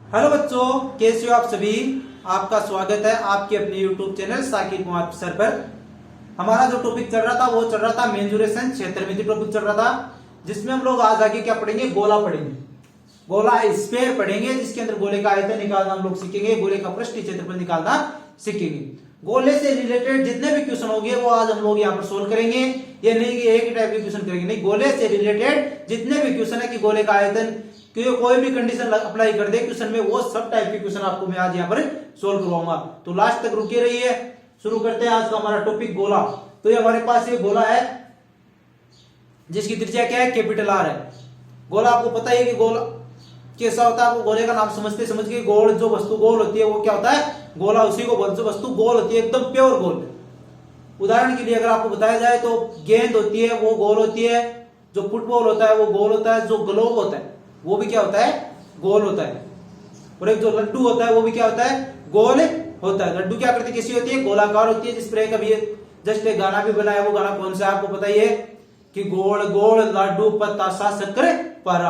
Hello बच्चों, कैसे हो आप सभी। आपका स्वागत है आपके अपने YouTube channel Saqib Kumar sir पर। हमारा जो टॉपिक चल रहा था वो चल रहा था मेंसुरेशन, क्षेत्रमिति टॉपिक चल रहा था, जिसमें हम लोग आज आगे क्या पढ़ेंगे, गोला पढ़ेंगे। गोला स्फीयर पढ़ेंगे, जिसके अंदर गोले का आयतन निकालना हम लोग सीखेंगे, गोले का पृष्ठीय क्षेत्रफल निकालना सीखेंगे। गोले से रिलेटेड जितने भी क्वेश्चन होंगे वो आज हम लोग यहाँ पर सोल्व करेंगे। ये नहीं कि एक ही टाइप के क्वेश्चन करेंगे, नहीं, गोले से रिलेटेड जितने भी क्वेश्चन है कि गोले का आयतन कोई भी कंडीशन अप्लाई कर दे क्वेश्चन में, वो सब टाइप के क्वेश्चन आपको मैं आज यहाँ पर सोल्व करवाऊंगा। तो लास्ट तक रुके रहिए। शुरू करते हैं आज का हमारा टॉपिक गोला। तो ये हमारे पास ये गोला है जिसकी त्रिज्या क्या है, कैपिटल आर है। गोला आपको पता है कि गोला कैसा होता है, आपको गोले का नाम समझ के गोल, जो वस्तु गोल होती है वो क्या होता है, गोला। उसी को बोलते, जो वस्तु गोल होती है एकदम प्योर गोल। उदाहरण के लिए अगर आपको बताया जाए तो गेंद होती है वो गोल होती है, जो फुटबॉल होता है वो गोल होता है, जो ग्लोब होता है वो भी क्या होता है, गोल होता है। और एक जो लड्डू होता है वो भी क्या होता है, गोल होता है। लड्डू क्या करती है, कैसी होती है, गोलाकार होती है। जिस पर कभी जस्ट एक गाना भी बनाया, वो गाना कौन सा है आपको पता ही है कि गोल गोल लड्डू पतासा शक्कर पारा।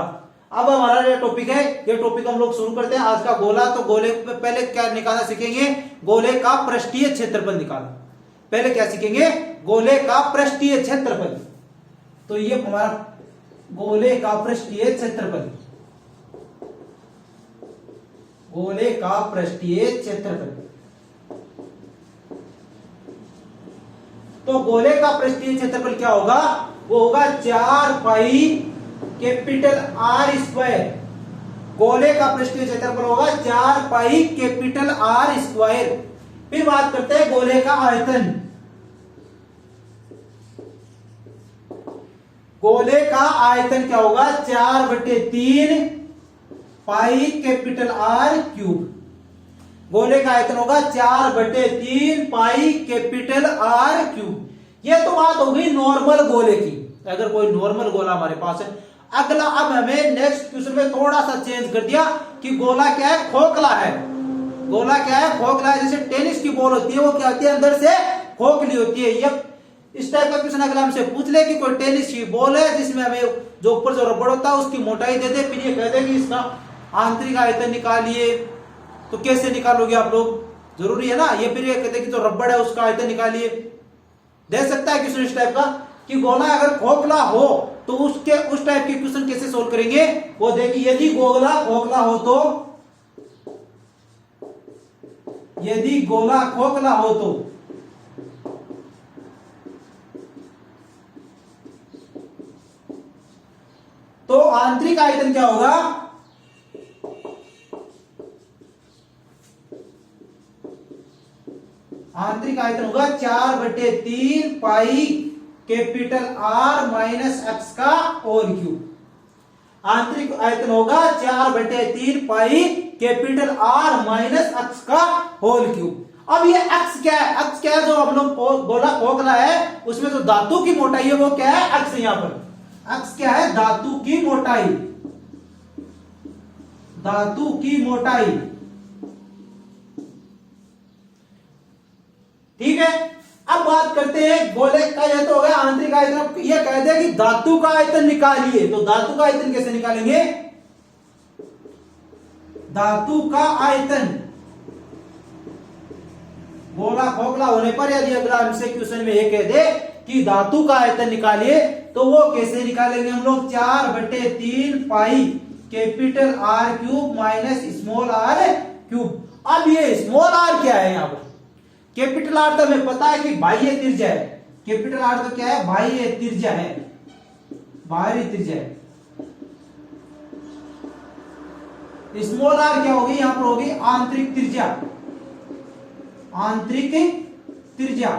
अब हमारा ये टॉपिक है, ये टॉपिक हम लोग शुरू करते हैं आज का गोला। तो गोले पे पहले क्या निकालना सीखेंगे, गोले का पृष्ठीय क्षेत्रफल निकालना। पहले क्या सीखेंगे, गोले का पृष्ठीय क्षेत्रफल। तो ये हमारा गोले का पृष्ठीय क्षेत्रफल, गोले का पृष्ठीय क्षेत्रफल। तो गोले का पृष्ठीय क्षेत्रफल क्या होगा, वो होगा 4 पाई कैपिटल आर स्क्वायर। गोले का पृष्ठीय क्षेत्रफल होगा 4 पाई कैपिटल आर स्क्वायर। फिर बात करते हैं गोले का आयतन। गोले का आयतन क्या होगा, 4/3 पाई कैपिटल आर क्यूब। गोले का आयतन होगा 4/3 पाई कैपिटल आर क्यूब। ये तो बात हो गई नॉर्मल गोले की, अगर कोई नॉर्मल गोला हमारे पास है। अगला अब हमें नेक्स्ट क्वेश्चन में थोड़ा सा चेंज कर दिया कि गोला क्या है, खोखला है। गोला क्या है, खोखला है। जैसे टेनिस की बॉल होती है वो क्या होती है, अंदर से खोखली होती है। ये इस टाइप का क्वेश्चन अगर हमसे पूछ ले कि कोई टेनिस की बॉल है जिसमें हमें जो ऊपर जो रबड़ होता है उसकी मोटाई दे दे, फिर ये कह दे कि इसका आंतरिक आयतन निकालिए, तो कैसे निकालोगे आप लोग, जरूरी है ना। ये फिर ये कहते हैं कि जो रबड़ है उसका आयतन निकालिए, दे सकता है क्वेश्चन इस टाइप का कि गोला अगर खोखला हो तो उसके उस टाइप के क्वेश्चन कैसे सोल्व करेंगे, वो देखिए। यदि गोला खोखला हो तो, यदि गोला खोखला हो तो आंतरिक आयतन क्या होगा, आंतरिक आयतन होगा 4/3 pi capital are minus x का होल क्यूब। आंतरिक आयतन होगा 4/3 pi capital are minus x का होल क्यूब। अब ये एक्स क्या है, एक्स क्या है, जो हम लोग गोला खोखला है उसमें जो धातु की मोटाई है वो क्या है, एक्स। यहां पर एक्स क्या है, धातु की मोटाई, धातु की मोटाई, ठीक है। अब बात करते हैं गोले का, यह तो हो गया आंतरिक आयतन। यह कहते हैं कि धातु का आयतन निकालिए, तो धातु का आयतन कैसे निकालेंगे, धातु का आयतन। गोला खोखला होने पर यदि अगला हमसे क्वेश्चन में ये कह दे कि धातु का आयतन निकालिए, तो वो कैसे निकालेंगे हम लोग, 4/3 pi capital R cube minus small R cube. अब ये स्मॉल आर क्या है, यहां पर कैपिटल आर तो हमें पता है कि बाह्य त्रिज्या है। कैपिटल आर तो क्या है, बाह्य त्रिज्या है, बाहरी त्रिज्या है। स्मॉल आर क्या होगी, यहां पर होगी आंतरिक त्रिज्या, आंतरिक त्रिज्या।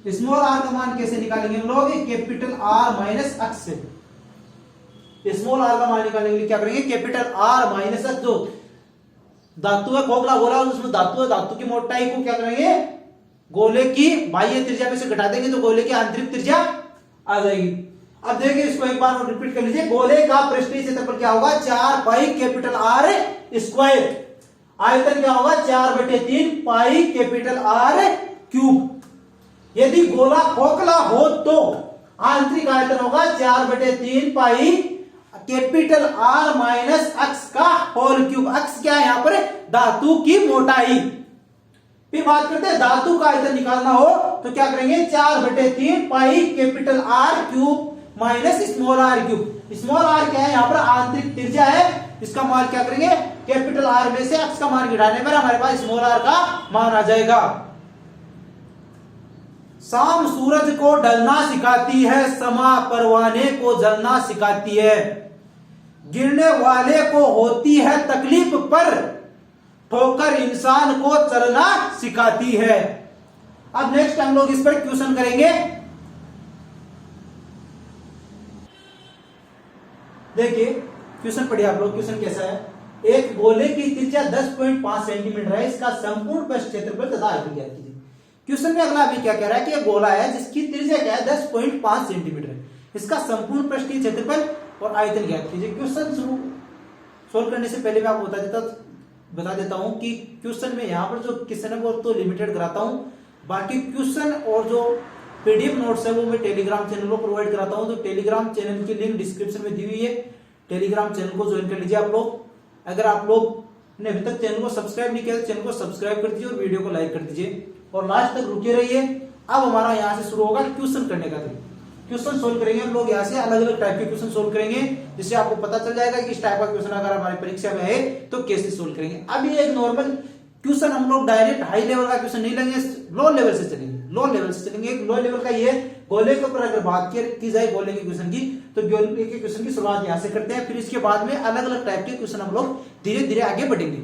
स्मॉल आर का मान कैसे निकालेंगे हम लोग, कैपिटल आर माइनस एक्स से। स्मॉल आर का मान निकालने के लिए क्या करेंगे, कैपिटल आर माइनस एक्स, जो धातु है खोखला गोला उसमें धातु है, धातु की मोटाई को क्या करेंगे, गोले की बाह्य त्रिज्या में से घटा देंगे तो गोले की आंतरिक त्रिज्या आ जाएगी। अब देखिए इसको एक बार रिपीट कर लीजिए। गोले का पृष्ठीय क्षेत्रफल क्या होगा, 4 पाई कैपिटल आर स्क्वायर। आयतन क्या होगा, 4/3 पाई कैपिटल आर क्यूब। यदि गोला खोखला हो तो आंतरिक आयतन होगा 4/3 पाई कैपिटल आर माइनस अक्स का होल क्यूब। अक्स क्या है यहाँ पर? धातु की मोटाई। फिर बात करते हैं धातु का आयतन निकालना हो तो क्या करेंगे? 4/3 pi capital R cube minus small R cube. Small R क्या है? यहाँ पर आंतरिक त्रिज्या है। इसका मान क्या करेंगे? कैपिटल आर में से अक्स का मान गिराने पर हमारे पास स्मॉल आर का मान आ जाएगा। शाम सूरज को ढलना सिखाती है, समा परवाने को जलना सिखाती है। गिरने वाले को होती है तकलीफ पर ठोकर इंसान को चलना सिखाती है। अब नेक्स्ट हम लोग इस पर क्वेश्चन करेंगे। देखिए क्वेश्चन पढ़िए आप लोग। क्वेश्चन कैसा है? एक गोले की त्रिज्या 10.5 सेंटीमीटर है, इसका संपूर्ण पृष्ठ क्षेत्रफल तथा आयतन ज्ञात कीजिए। क्वेश्चन में अगला अभी क्या कह रहा है कि एक गोला है जिसकी त्रिज्या क्या है? 10.5 सेंटीमीटर है, इसका संपूर्ण पृष्ठीय क्षेत्रफल और आयतन ज्ञात कीजिए। क्वेश्चन सोल्व करने से पहले मैं आपको बता देता हूं कि क्वेश्चन में यहाँ पर जो क्वेश्चन है वो तो लिमिटेड कराता हूं, बाकी क्वेश्चन और जो पीडीएफ नोट्स है वो मैं टेलीग्राम चैनल पर प्रोवाइड कराता हूं। तो टेलीग्राम चैनल की लिंक डिस्क्रिप्शन में दी हुई है, टेलीग्राम चैनल को ज्वाइन कर लीजिए आप लोग। अगर आप लोग ने अभी तक चैनल को सब्सक्राइब नहीं किया तो चैनल को सब्सक्राइब कर दीजिए और वीडियो को लाइक कर दीजिए और लास्ट तक रुके रहिए। अब हमारा यहाँ से शुरू होगा क्वेश्चन करने का तरीका। क्वेश्चन सोल्व करेंगे हम लोग यहाँ से, अलग अलग टाइप के क्वेश्चन सोल्व करेंगे जिससे आपको पता चल जाएगा कि इस टाइप का क्वेश्चन अगर हमारी परीक्षा में है तो कैसे सोल्व करेंगे। अभी एक नॉर्मल क्वेश्चन हम लोग डायरेक्ट हाई लेवल का क्वेश्चन नहीं लेंगे, लो लेवल से चलेंगे। लो लेवल से चलेंगे। एक लो लेवल का ये गोले के ऊपर अगर बात की जाए गोले के क्वेश्चन की, तो गोले के क्वेश्चन की शुरुआत यहाँ से करते हैं, फिर इसके बाद में अलग अलग टाइप के क्वेश्चन हम लोग धीरे धीरे आगे बढ़ेंगे।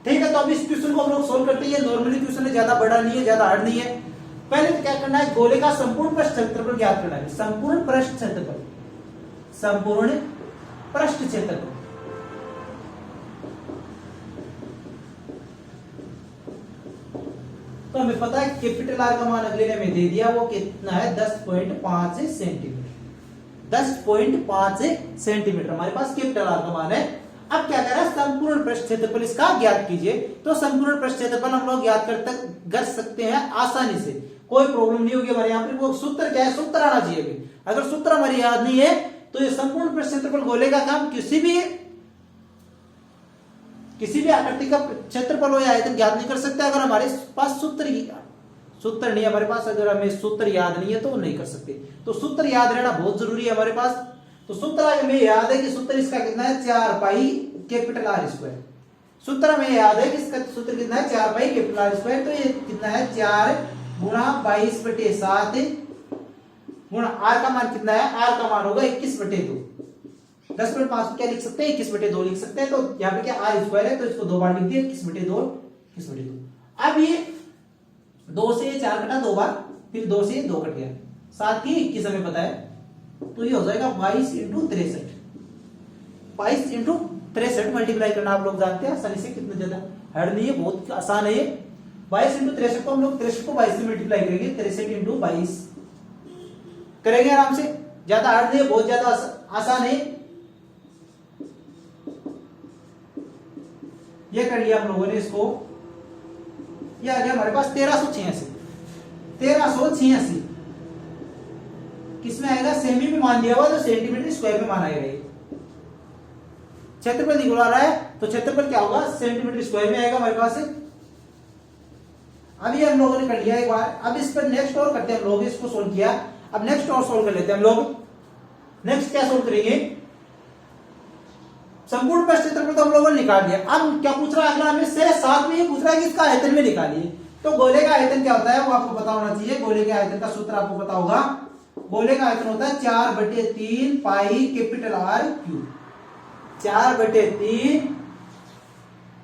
ठीक है, तो अब इस क्वेश्चन को हम लोग सोल्व करते हैं। नॉर्मली क्वेश्चन है, ज्यादा बड़ा नहीं है, ज्यादा हार्ड नहीं है। पहले तो क्या करना है? गोले का संपूर्ण पृष्ठ क्षेत्रफल ज्ञात करना है। संपूर्ण पृष्ठ क्षेत्रफल, संपूर्ण पृष्ठ क्षेत्रफल। तो हमें पता है कैपिटल आर का मान अगले ने हमें दे दिया, वो कितना है? 10.5 सेंटीमीटर। 10.5 सेंटीमीटर हमारे पास कैपिटल आर का मान है। अब क्या कर रहा है? संपूर्ण पृष्ठ क्षेत्रफल इसका ज्ञात कीजिए। तो संपूर्ण पृष्ठ क्षेत्रफल हम लोग ज्ञात कर सकते हैं आसानी से, कोई प्रॉब्लम नहीं होगी हमारे यहाँ पर। वो सूत्र क्या है? सूत्र आना चाहिए। अगर सूत्र हमारी याद नहीं है तो ये संपूर्ण पृष्ठ क्षेत्रफल गोले का काम किसी भी आकृति का क्षेत्रफल हो या आयतन ज्ञात नहीं कर सकते अगर हमारे पास सूत्र नहीं है हमारे पास। अगर हमें सूत्र याद नहीं है तो नहीं कर सकते। तो सूत्र याद रहना बहुत जरूरी है हमारे पास। तो सूत्र हमें याद है कि सूत्र इसका कितना है? 4 पाई कैपिटल आर स्क्वायर। सूत्र हमें याद है कि इसका सूत्र कितना है? 4 पाई कैपिटल आर स्क्वायर। तो ये कितना है? 4 गुणा 22/7 गुणा आर का मान कितना है? आर का मान होगा 21/2। 10.5 क्या लिख सकते हैं? 21/2 लिख सकते हैं। तो यहाँ पे क्या आर स्क्वायर है तो इसको 2 बार लिख दिया, 21/2 21/2। अब ये 2 से 4 कटा 2 बार, फिर 2 से 2 कट गया, 7 की 21 हमें पता है। तो ये हो जाएगा 22 × 63। 22 × 63 मल्टीप्लाई करना आप लोग जानते हैं आसानी से, कितना ज्यादा हार्ड नहीं है, बहुत आसान है ये। 22 × 63 को हम लोग 63 को 22 से मल्टीप्लाई करेंगे, 63 × 22 करेंगे आराम से, ज्यादा हार्ड नहीं है, बहुत ज्यादा आसान है। ये कर लिया हम लोगों ने इसको। ये आ गया हमारे पास 1386। 1386 किसमें आएगा? सेमी में मान दिया हुआ तो सेंटीमीटर स्क्वायर में मान आएगा। ये क्षेत्रफल निकल रहा है तो क्षेत्रफल क्या होगा? सेंटीमीटर स्क्वायर में आएगा हमारे पास। अब ये हम लोगों ने कर लिया एक बार। अब इस पर नेक्स्ट और करते हैं हम लोग। इसको सोल्व किया, अब नेक्स्ट और सोल्व कर लेते हैं हम लोग। नेक्स्ट क्या सोल्व करेंगे? संपूर्ण पृष्ठ क्षेत्रफल तो हम लोगों ने निकाल दिया। अब क्या पूछ रहा है अगला? हमें से साथ में ये पूछ रहा है कि इसका आयतन में निकालिए। तो गोले का आयतन क्या होता है वो आपको पता होना चाहिए। गोले के आयतन का सूत्र आपको पता होगा। गोले का आयतन होता है 4/3 pi capital R cube. 4/3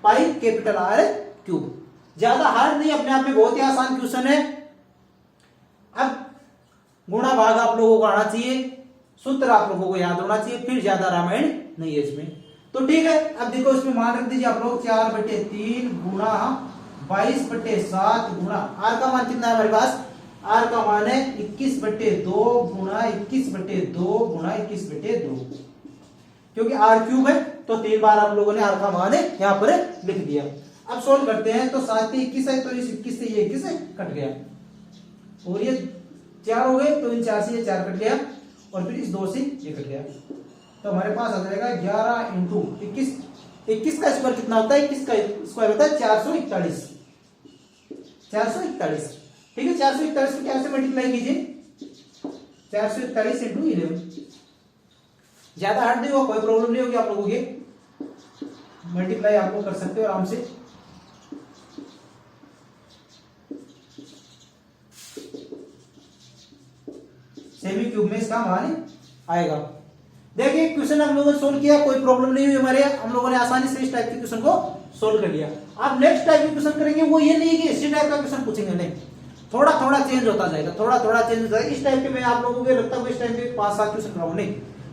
pi capital R cube. ज्यादा हार्ड नहीं, अपने आप में बहुत ही आसान क्वेश्चन है। अब गुणा भाग आप लोगों को आना चाहिए, सूत्र आप लोगों को याद होना चाहिए, फिर ज्यादा रामायण नहीं है इसमें। तो ठीक है, अब देखो इसमें मान रख दीजिए आप लोग 4/3 गुणा 22/7 गुणा आर का मान कितना है हमारे पास? आर का मान है 21/2 गुणा 21/2 गुणा 21/2, क्योंकि आर क्यूब है तो 3 बार आप लोगों ने आर का मान है यहाँ पर लिख दिया। अब सोल्व करते हैं तो 7 से 21 है तो इस 21 से ये 21 कट गया और ये 4 हो गए तो इन 4 से ये 4 कट गया और फिर इस 2 से ये कट गया। तो हमारे पास आ जाएगा 11 इंटू 21। 21 का स्क्वायर कितना होता है? 21 का स्क्वायर होता है 441। 441, ठीक है। 441 को क्या से मल्टीप्लाई कीजिए? 441 इंटू 11। ज्यादा हार्ड नहीं होगा, कोई प्रॉब्लम नहीं होगी आप लोगों के, मल्टीप्लाई आपको कर सकते हो आराम से। सेमी क्यूब में इसका मान आएगा। देखिए क्वेश्चन हम लोगों ने सोल्व किया, कोई प्रॉब्लम नहीं हुई हमारे, हम लोगों ने आसानी से इस टाइप के क्वेश्चन को सोल्व कर लिया। अब नेक्स्ट टाइप के क्वेश्चन करेंगे, वो ये नहीं कि इसी टाइप का क्वेश्चन पूछेंगे, नहीं, थोड़ा थोड़ा चेंज होता जाएगा, थोड़ा थोड़ा चेंज होता जाएगा। इस टाइप के मैं आप लोगों को लगता है इस टाइप के 5-7 क्वेश्चन कराऊं, नहीं,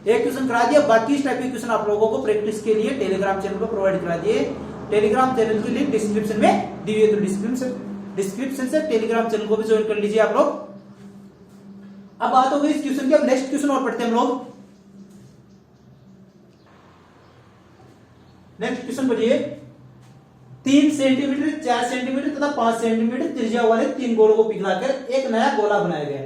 एक क्वेश्चन करा दिया, बाकी इस टाइप के क्वेश्चन आप लोगों को प्रैक्टिस के लिए टेलीग्राम चैनल पर प्रोवाइड करा दिए। टेलीग्राम चैनल की लिंक डिस्क्रिप्शन में दी हुई है, तो डिस्क्रिप्शन से टेलीग्राम चैनल को भी ज्वाइन कर लीजिए आप लोग। अब बात हो गई इस क्वेश्चन की, अब नेक्स्ट क्वेश्चन और पढ़ते हैं हम लोग। नेक्स्ट क्वेश्चन पढ़िए। 3 सेंटीमीटर, 4 सेंटीमीटर तथा 5 सेंटीमीटर त्रिज्या वाले 3 गोलों को पिघलाकर एक नया गोला बनाया गया।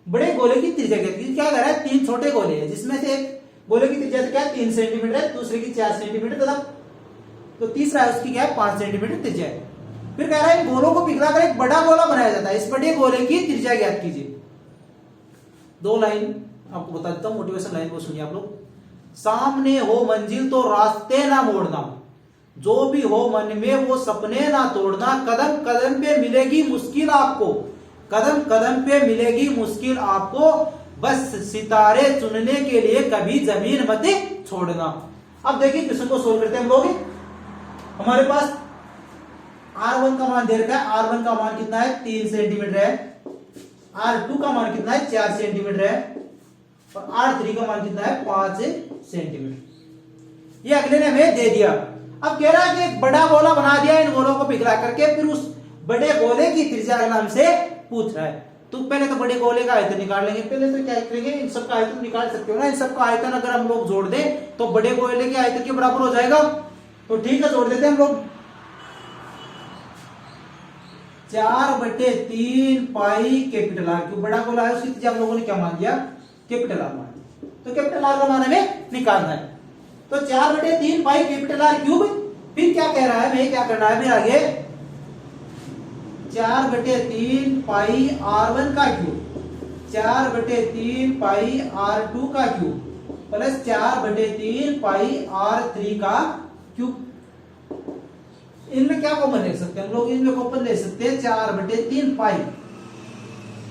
बड़े गोले की त्रिज्या क्या कर रहा है? 3 छोटे गोले हैं, जिसमें से एक गोले की त्रिज्या क्या है? 3 सेंटीमीटर है, दूसरे की 4 सेंटीमीटर तथा तो तीसरा है उसकी क्या है? 5 सेंटीमीटर त्रिज्या है। फिर कह रहा है इन गोलों को पिघलाकर एक बड़ा गोला बनाया जाता है, इस बड़े गोले की त्रिज्या ज्ञात कीजिए। 2 लाइन आपको बता देता हूं, मोटिवेशन लाइन को सुनिए आप लोग। सामने हो मंजिल तो रास्ते ना मोड़ना, जो भी हो मन में वो सपने ना तोड़ना, कदम कदम पे मिलेगी मुश्किल आपको, कदम कदम पे मिलेगी मुश्किल आपको, बस सितारे चुनने के लिए कभी जमीन मत छोड़ना। अब देखिए क्वेश्चन को सोल्व करते हैं हम लोग। हमारे पास R1 का मान दे रखा है, R1 का मान कितना है? 3 सेंटीमीटर है। R2 का मान कितना है? 4 सेंटीमीटर है। और R3 का मान कितना है? 5 सेंटीमीटर। ये अगले ने हमें दे दिया। अब कह रहा है कि एक बड़ा गोला बना दिया इन गोलों को पिघला करके, फिर उस बड़े गोले की त्रिज्या का नाम से पूछ रहा है। तो पहले तो बड़े गोले का आयतन निकाल लेंगे। पहले तो क्या करेंगे, इन सब का आयतन निकाल सकते हो ना, इन सब का आयतन अगर हम लोग जोड़ दें तो बड़े गोले के आयतन के बराबर हो जाएगा। तो ठीक है, जोड़ देते हैं हम लोग। 4/3 पाई कैपिटल आर, क्यों बड़ा गोला है उसकी त्रिज्या हम लोगों ने क्या मान दिया? कैपिटल आर मान। तो कैपिटल आर का मान हमें निकालना है। तो 4/3 पाई कैपिटल आर क्यूब। फिर क्या कह रहा है, हमें क्या करना है फिर आगे? 4/3 पाई R1 का क्यूब, 4/3 पाई R2 का क्यूब प्लस 4/3 पाई R3 का क्यूब। इनमें क्या कॉमन ले सकते हैं हम लोग? इनमें कॉमन ले सकते हैं 4/3 पाई,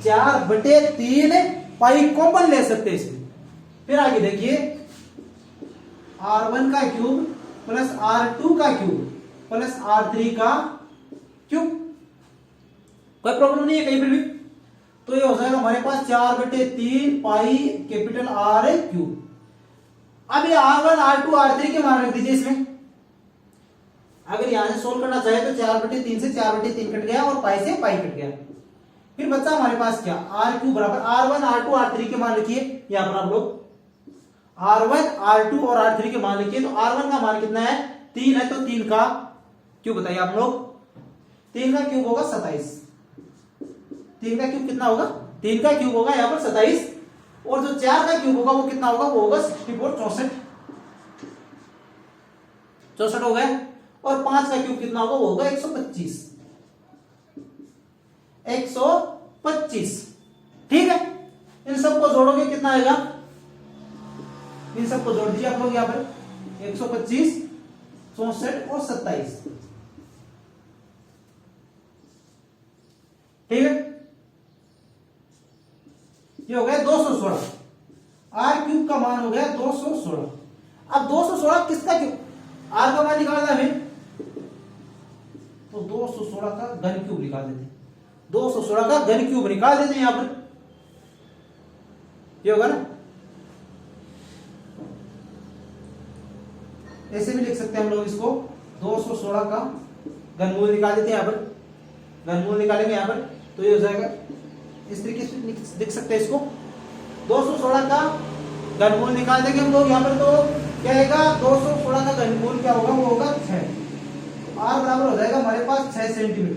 4/3 पाई कॉमन ले सकते हैं इसमें। फिर आगे देखिए, R1 का क्यूब प्लस R2 का क्यूब प्लस R3 का क्यूब। कोई प्रॉब्लम नहीं है कहीं पर भी। तो ये हो जाएगा हमारे पास 4/3 पाई कैपिटल R क्यूब। अब ये R1 R2 R3 के मान रख दीजिए इसमें। अगर यहां से सोल्व करना चाहे तो 4/3 से 4/3 कट गया और पाई से पाई कट गया। फिर बच्चा हमारे पास क्या? R क्यूब बराबर R1 R2 R3 के मान लिखिए यहां पर आप लोग। R1 R2 और R3 के मान लिखिए। तो R1 का मान कितना है? 3 है, तो 3 का क्यूब बताइए आप लोग। 3 का क्यूब होगा 27। 3 का क्यूब कितना होगा? 3 का क्यूब होगा यहां पर 27। और जो 4 का क्यूब होगा वो कितना होगा? वो होगा 64, 64 हो गया। और 5 का क्यूब कितना होगा? वो होगा 125। 125, ठीक है। इन सबको जोड़ोगे कितना आएगा? इन सबको जोड़ दीजिए आप लोग यहां पर। 125, 64 और 27, ठीक है। ये हो गया 216। आर क्यूब का मान हो गया 216। अब 216 किसका क्यूब? आर का मान निकालना है हमें, तो 216 का घन क्यूब निकाल देते हैं। 216 का घन क्यूब निकाल देते हैं यहां पर। ये होगा ना, ऐसे भी लिख सकते हैं हम लोग इसको। 216 का घनमूल निकाल देते हैं यहां पर। घनमूल निकालेंगे यहां पर तो ये हो जाएगा इस तरीके से लिख सकते हैं इसको। 216 का घनमूल निकाल देंगे हम लोग यहां पर। तो क्या आएगा? 216 का घनमूल क्या होगा? वो होगा 6। तो आर बराबर हो जाएगा हमारे पास 6 सेंटीमीटर।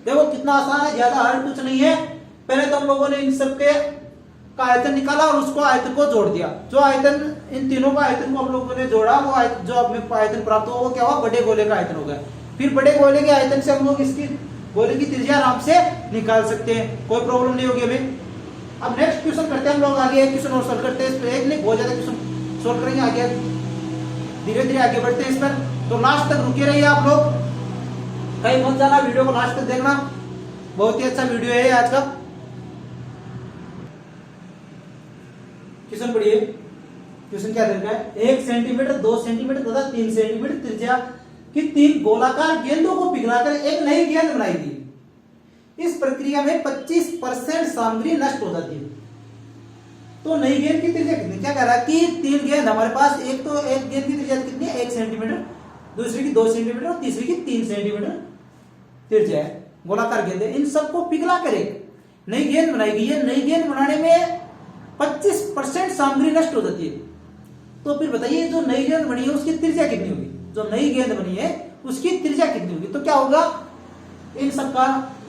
देखो कितना आसान है, ज्यादा हार्ड कुछ नहीं है। पहले तो हम लोगों ने इन सब के का आयतन निकाला और उसको आयतन को जोड़ दिया। जो आयतन, इन तीनों का आयतन को हम लोगों ने जोड़ा, वो जो हमें आयतन प्राप्त हुआ वो क्या हुआ, बड़े गोले का आयतन हो गया। फिर बड़े गोले के आयतन से हम लोग इसकी गोले की त्रिज्या आराम से निकाल सकते हैं, कोई प्रॉब्लम नहीं होगी हमें। अब नेक्स्ट क्वेश्चन करते हैं हम लोग आगे, एक क्वेश्चन और सॉल्व करते हैं। इस पर एक नहीं बहुत ज्यादा क्वेश्चन सॉल्व करेंगे, आगे धीरे धीरे आगे बढ़ते हैं इस पर। तो लास्ट तक रुके रहिए आप लोग, कहीं मत जाना, वीडियो को लास्ट तक देखना, बहुत ही अच्छा वीडियो है आज का। क्वेश्चन पढ़िए, क्वेश्चन क्या दे रखा है, 1 सेंटीमीटर 2 सेंटीमीटर तथा 3 सेंटीमीटर त्रिज्या की 3 गोलाकार गेंदों को पिघलाकर एक नई गेंद बनाई थी। इस प्रक्रिया में 25% सामग्री नष्ट हो जाती है। तो नई गेंद की त्रिज्या कितनी, क्या कह रहा है कि 3 गेंद हमारे पास, एक गेंद की त्रिज्या कितनी है 1 सेंटीमीटर, दूसरी की 2 सेंटीमीटर और तीसरी की 3 सेंटीमीटर त्रिज्या है, गोलाकार गेंद है। इन सबको पिघला कर एक नई गेंद बनाई गई है। नई गेंद बनाने में 25% सामग्री नष्ट हो जाती है। तो फिर बताइए जो नई गेंद बनी है उसकी त्रिज्या कितनी होगी, जो नई गेंद बनी है उसकी त्रिज्या कितनी होगी। तो क्या होगा, इन सबका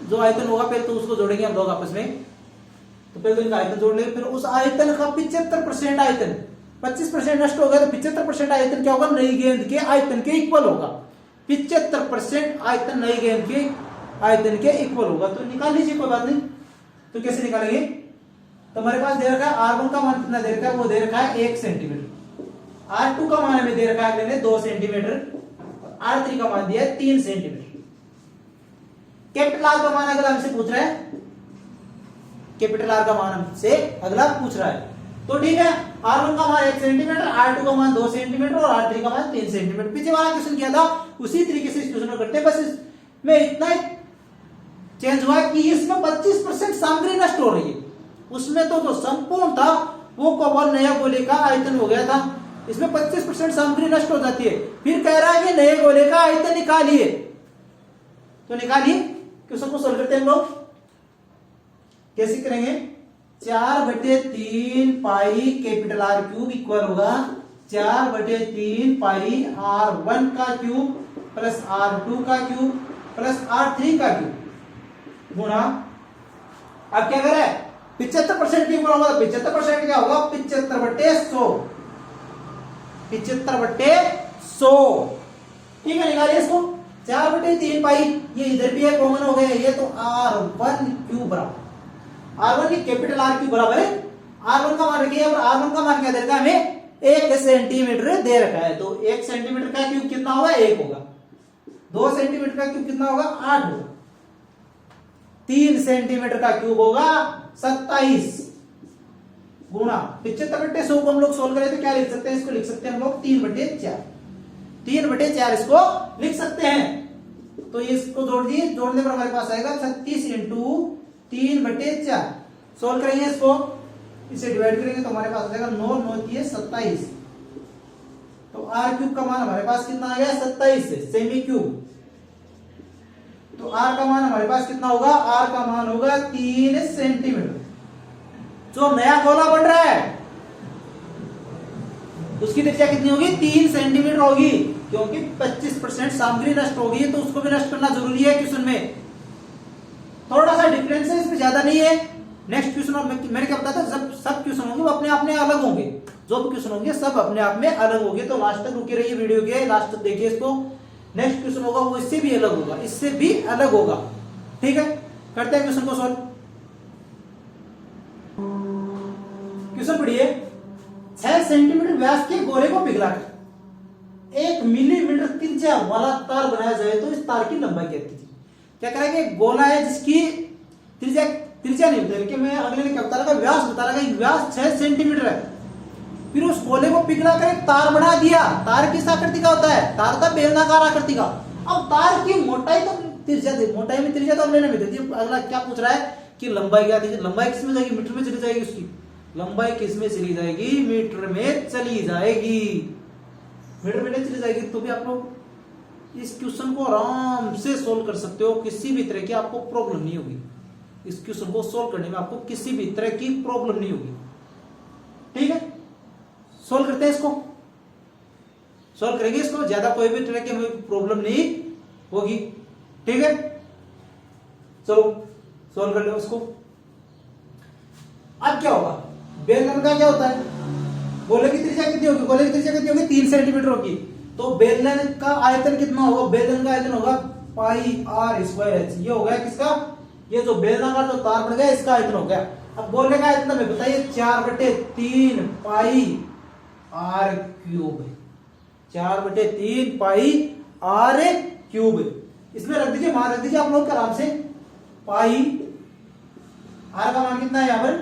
जो आयतन होगा पहले तो उसको जोड़ेंगे हम लोग आपस में। तो पहले तो इनका आयतन जोड़ लेंगे, फिर उस आयतन का 75% आयतन, 25% नष्ट हो गया तो 75% आयतन क्या होगा, नई गेंद के आयतन के इक्वल होगा। 75% आयतन नई गेंद के आयतन के इक्वल होगा। तो निकाल लीजिए, कोई बात नहीं। तो कैसे निकालेंगे, तो हमारे पास दे रखा है R1 का मान कितना दे रखा है, वो दे रखा है 1 सेंटीमीटर, R2 का मान हमें दे रखा है मैंने 2 सेंटीमीटर, R3 का मान दिया है 3 सेंटीमीटर। कैपिटल आर का मान अगला हमसे पूछ रहा है, कैपिटल आर का मान हमसे अगला पूछ रहा है। तो ठीक है, R1 का मान 1 सेंटीमीटर, R2 का मान 2 सेंटीमीटर और R3 का मान 3 सेंटीमीटर। पीछे वाला क्वेश्चन किया था उसी तरीके से इस क्वेश्चन को करते हैं, बस इसमें इतना चेंज हुआ कि इसमें 25% सामग्री नष्ट हो रही है। उसमें तो जो संपूर्ण था वो केवल नया गोले का आयतन हो गया था, इसमें 25% सामग्री नष्ट हो जाती है। फिर कह रहा है कि नए गोले का आयतन निकालिए, तो निकालिए। क्वेश्चन को सोल्व करते हैं हम लोग, कैसे करेंगे, 4/3 pi capital R cube equal होगा 4/3 पाई R1 का क्यूब प्लस R2 का क्यूब प्लस R3 का क्यूब गुणा, अब क्या करे 75% क्यूब होगा, 75% क्या होगा 75/100, 75/100। ठीक है, निकालिए इसको, 4/3 पाई, ये इधर भी है कॉमन हो गया, ये तो R1 क्यूब बराबर, R1 की कैपिटल आर क्यूब बराबर है R1 का मान रखिए, और R1 का मान क्या दे रखा है हमें 1 सेंटीमीटर दे रखा है। तो 1 सेंटीमीटर का क्यूब कितना होगा 1 होगा, 2 सेंटीमीटर का क्यूब कितना होगा 8 होगा, 3 सेंटीमीटर का क्यूब होगा 27 गुणा 75/100 को हम लोग सोल्व करें तो क्या लिख सकते हैं, इसको लिख सकते हैं हम लोग 3/4, 3/4 इसको लिख सकते हैं। तो इसको जोड़ दिए, जोड़ने पर हमारे पास आएगा 36 इंटू 3/4। सोल्व करेंगे इसको, इसे डिवाइड करेंगे तो हमारे पास आ जाएगा 9 9 27। तो R क्यूब का मान हमारे पास कितना आ गया 27 से सेमी क्यूब। तो R का मान हमारे पास कितना होगा, R का मान होगा 3 सेंटीमीटर। जो नया गोला बन रहा है उसकी त्रिज्या कितनी होगी 3 सेंटीमीटर होगी, क्योंकि 25% सामग्री नष्ट होगी तो उसको भी नष्ट करना जरूरी है। क्वेश्चन में थोड़ा सा डिफरेंस है, इसमें ज्यादा नहीं है। नेक्स्ट क्वेश्चन मैंने क्या बताया था, सब क्वेश्चन होंगे वो अपने आप में अलग होंगे, जो भी क्वेश्चन होंगे सब अपने आप में अलग होंगे। तो लास्ट तक रुके रहिए, वीडियो के लास्ट तक देखिए इसको। नेक्स्ट क्वेश्चन होगा वो इससे भी अलग होगा, इससे भी अलग होगा। ठीक है, करते हैं क्वेश्चन को सॉल्व। क्वेश्चन पढ़िए, 6 सेंटीमीटर व्यास के गोले को पिघलाकर 1 मिलीमीटर त्रिज्या वाला तार बनाया जाए तो इस तार की लंबाई क्या थी। क्या कह रहा है कि गोला है जिसकी त्रिज्या नहीं बता रही, मैं अगले ने क्या बता रहा था, व्यास बता रहा था, व्यास 6 सेंटीमीटर है। फिर उस गोले को पिघलाकर एक तार बना दिया। तार किस आकृति का होता है, तार का बेलनाकार आकृति का। अब तार की मोटाई तो त्रिज्या थी, मोटाई में त्रिज्या तो हमने नहीं दे दी। अगला क्या पूछ रहा है कि लंबाई क्या थी, लंबाई किस में जाएगी, मीटर में चली जाएगी, उसकी लंबाई किस में चली जाएगी, मीटर में चली जाएगी, मीटर में नहीं चली जाएगी। तो भी आप लोग इस क्वेश्चन को आराम से सोल्व कर सकते हो, किसी भी तरह की आपको प्रॉब्लम नहीं होगी। इस क्वेश्चन को सोल्व करने में आपको किसी भी तरह की प्रॉब्लम नहीं होगी। ठीक है, सोल्व करते हैं इसको, सोल्व करेंगे इसको, ज्यादा कोई भी तरह की प्रॉब्लम नहीं होगी। ठीक है, चलो सोल्व कर लो उसको। अब क्या होगा, बेलन का क्या होता है, गोले की त्रिज्या कितनी होगी, गोले की त्रिज्या कितनी होगी 3 सेंटीमीटर होगी। तो बेलन का आयतन कितना होगा, बेलन का आयतन होगा पाई आर स्क्वायर एच। ये हो गया किसका, ये जो बेलनाकार जो तार बन गया इसका आयतन हो गया। अब गोले का आयतन हमें बताइए 4/3 pi r cube, 4/3 pi r cube. इसमें रख दीजिए, मान रख दीजिए आप लोग आराम से, पाई आर का मान कितना है यहाँ पर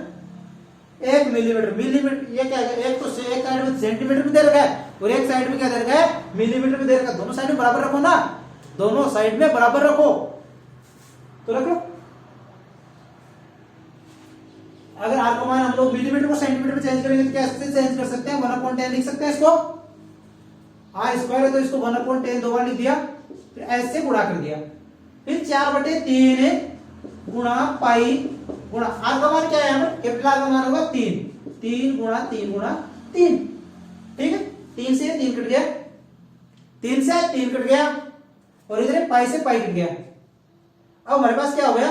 1 मिलीमीटर। मिलीमीटर ये क्या है, एक तो एक साइड में सेंटीमीटर में दे रखा है और एक साइड में क्या दे रखा है, मिलीमीटर में दे रखा है। दोनों साइड में बराबर रखो ना, दोनों साइड में बराबर रखो, तो रख लो। अगर आर का मान हम लोग मिलीमीटर को सेंटीमीटर में चेंज करेंगे तो कैसे चेंज कर सकते हैं, 1/10 लिख सकते हैं इसको। आर स्क्वायर है तो इसको 1/10 दो बार लिख दिया, फिर ऐसे गुणा कर दिया, फिर 4/3 गुणा पाई गुणा आर का मान क्या है, यहाँ पर कैपिटल आर का मान होगा 3, 3 गुणा 3 गुणा 3, ठीक है। 3 से 3 कट गया, 3 से 3 कट गया और इधर पाई से पाई कट गया। अब हमारे पास क्या हो गया,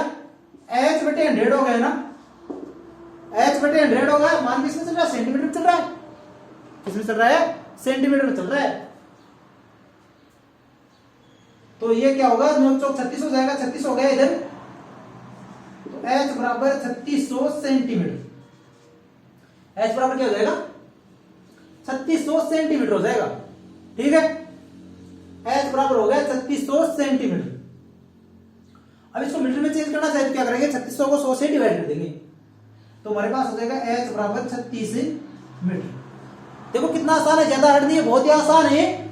h/100 हो गया ना, h/100 हो गया। मान किसमें चल रहा है, सेंटीमीटर में चल रहा है, किसमें चल रहा है, सेंटीमीटर में चल रहा है। तो ये क्या होगा, 9 चौक 36 हो जाएगा, 36 हो गया इधर, तो h बराबर 3600 सेंटीमीटर। h बराबर क्या हो जाएगा, 3600 सेंटीमीटर हो जाएगा, ठीक है। h बराबर हो गया 3600 सेंटीमीटर। अब इसको मीटर में चेंज करना चाहिए तो क्या करेंगे, 3600 को 100 से डिवाइड कर देंगे, तो हमारे पास हो जाएगा h बराबर 36 मीटर। देखो कितना आसान है, ज्यादा हार्ड नहीं है, बहुत ही आसान है।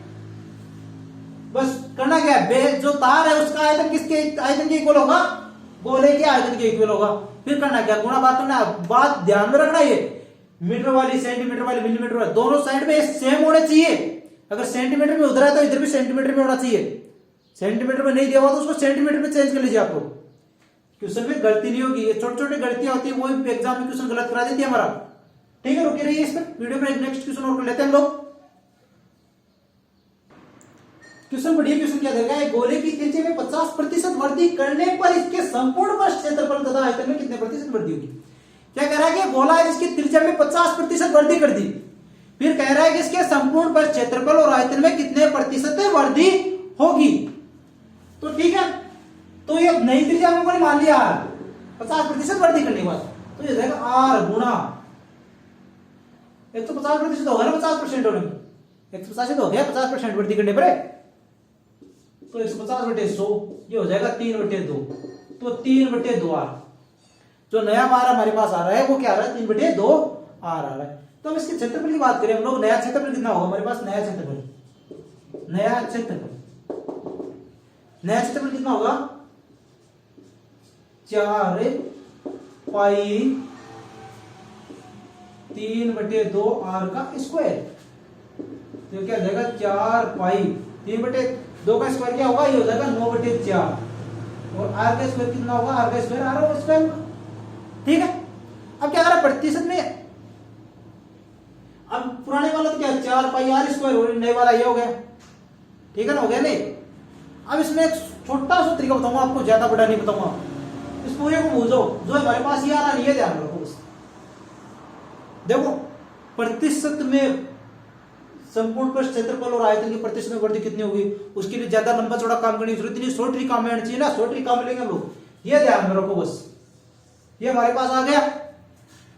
बस करना क्या है, जो तार है उसका आयतन किसके आयतन के इक्वल होगा, गोले के आयतन के इक्वल होगा। फिर करना क्या, गुणा बात करना, बात ध्यान में रखना, ये मीटर वाली सेंटीमीटर वाली मिलीमीटर वाली दोनों साइड में सेम होने चाहिए। अगर सेंटीमीटर में उधर है तो इधर भी सेंटीमीटर में होना चाहिए, सेंटीमीटर में नहीं दिया हुआ तो उसको सेंटीमीटर में चेंज कर लीजिए आप लोग, क्वेश्चन में गलती नहीं होगी। ये छोटी छोटी गलतियां होती है, वो एग्जाम में क्वेश्चन गलत करा देती है हमारा, ठीक है। रुके रहिए इस पर, वीडियो में एक नेक्स्ट क्वेश्चन और कर लेते हैं हम लोग। क्वेश्चन बढ़िया क्वेश्चन क्या देगा, गोले की त्रिज्या में 50% वृद्धि करने पर इसके संपूर्ण पृष्ठ क्षेत्रफल तथा आयतन में कितने प्रतिशत वृद्धि होगी। क्या कह रहा है कि गोला है जिसकी त्रिज्या में 50% वृद्धि कर दी, फिर कह रहा है कि इसके संपूर्ण पृष्ठ क्षेत्रफल और आयतन में कितने प्रतिशत वृद्धि होगी। तो ठीक है, तो ये नई त्रिज्या हम लोगों ने मान लिया 50% वृद्धि करने के बाद, तो ये रहेगा आर गुणा 150% होगा ना, 50% होने में 150 हो गया, 50% वृद्धि करने पर, तो 150/100 ये हो जाएगा 3/2, तो 3/2 आर। जो नया बार हमारे पास आ रहा है वो क्या आ रहा है, 3/2 आर आ रहा है। तो हम इसके क्षेत्रफल की बात करें हम लोग, नया क्षेत्रफल कितना होगा हमारे पास, नया क्षेत्रफल कितना होगा, 4 पाई 3/2 आर का स्क्वायर। तो क्या हो जाएगा, 4 पाई 3/2 का स्क्वायर क्या होगा, ये हो जाएगा 9/4, और आर का स्क्वायर कितना होगा, आर का स्क्वायर आर होगा स्क्वायर, ठीक है। अब क्या करा प्रतिशत में, अब पुराने वाला तो क्या 4 पाई आर स्क्वायर, और नए वाला ये हो गया, ठीक है ना, हो गया नहीं। अब इसमें एक छोटा सा तरीका बताऊंगा आपको, ज्यादा बड़ा नहीं बताऊंगा, इस पूरे को भूल जाओ, जो हमारे पास ये आ रहा नहीं है, ध्यान रखो बस। देखो प्रतिशत में संपूर्ण पृष्ठ क्षेत्रफल और आयतन की प्रतिशत में वृद्धि कितनी होगी, उसके लिए ज्यादा लंबा चौड़ा काम करने की जरूरत नहीं, शॉर्ट ट्रिक काम में चाहिए ना, शॉर्ट ट्रिक काम लेंगे हम लोग, ये ध्यान में रखो बस। ये हमारे पास आ गया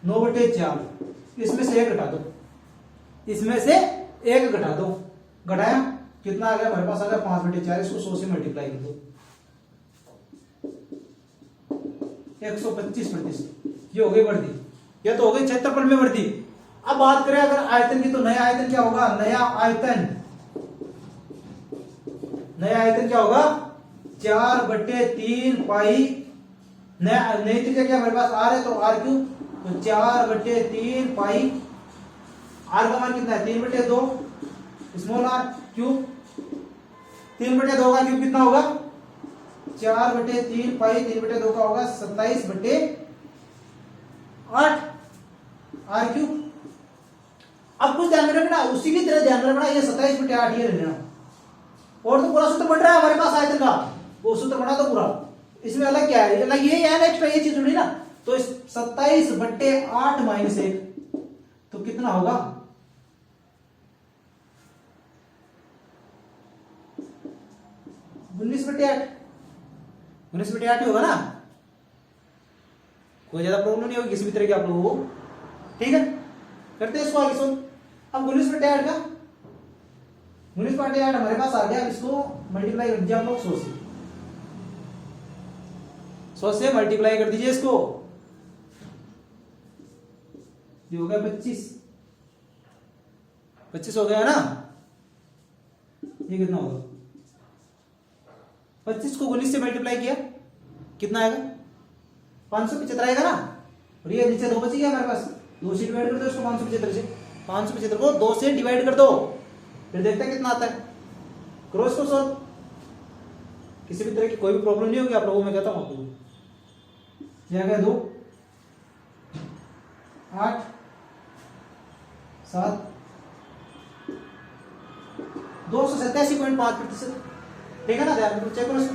9/4, इसमें से 1 घटा दो, इसमें से 1 घटा दो, घटाया कितना आ गया हमारे पास, आ गया 5/4, इसको 100 से मल्टीप्लाई कर दो, 125%, ये हो गई वृद्धि, ये तो हो गई क्षेत्रफल में वृद्धि। अब बात करें अगर आयतन की, तो नया आयतन क्या होगा, नया आयतन क्या होगा, 4/3 पाई, नई त्रिज्या क्या हमारे पास आर है, तो आर क्यूब, तो 4/3 पाई, आर का मान कितना है 3/2 स्मॉल आर क्यूब, 3/2 का क्यूब कितना होगा, 4/3 पाई 3/2 का होगा 27/8 आर क्यूब। अब कुछ ध्यान में रखना, उसी की तरह ध्यान रखना, ये 27/8 ये लेना, और तो पूरा सूत्र बन रहा है हमारे पास आयतन का, वो सूत्र बना तो पूरा, इसमें अलग क्या है, अलग ये है एक्स्ट्रा ये चीज जुड़ी ना, तो 27/8 -1 तो कितना होगा 19/8। 19/8 ही होगा ना, कोई ज्यादा प्रॉब्लम नहीं होगी किसी भी तरह की आप लोगों को। ठीक है, करते हैं इसको आगे सुन। अब 19/8 का 19/8 हमारे पास आ गया। इसको मल्टीप्लाई कर दीजिए आप लोग 100 से। 100 से मल्टीप्लाई कर दीजिए इसको, ये हो गया 25। 25 हो गया ना। ये कितना होगा 25 को 19 से मल्टीप्लाई किया कितना आएगा 575 आएगा ना। और ये नीचे 2 बच गया हमारे पास, 2 से डिवाइड कर दो इसको 575 से। 575 को 2 से डिवाइड कर दो, फिर देखते हैं कितना आता है। क्रॉस को सॉल्व, किसी भी तरह की कोई भी प्रॉब्लम नहीं होगी आप लोगों में कहता हूं आपको। क्या गया 2 8 7 287.5%। ठीक है ना, चेक करो इसको,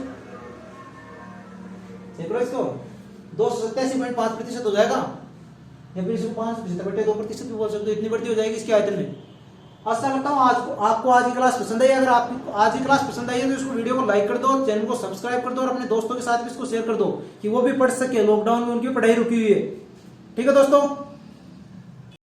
चेक करो इसको। 287.5% हो जाएगा, या फिर इसको 5/2% भी बोल सकते हो। इतनी बढ़ती हो जाएगी इसके आयतन में। आशा करता हूँ आपको आज की क्लास पसंद आई। अगर आपको आज की क्लास पसंद आई है तो इसको वीडियो को लाइक कर दो, चैनल को सब्सक्राइब कर दो और अपने दोस्तों के साथ भी इसको शेयर कर दो कि वो भी पढ़ सके। लॉकडाउन में उनकी पढ़ाई रुकी हुई है। ठीक है दोस्तों।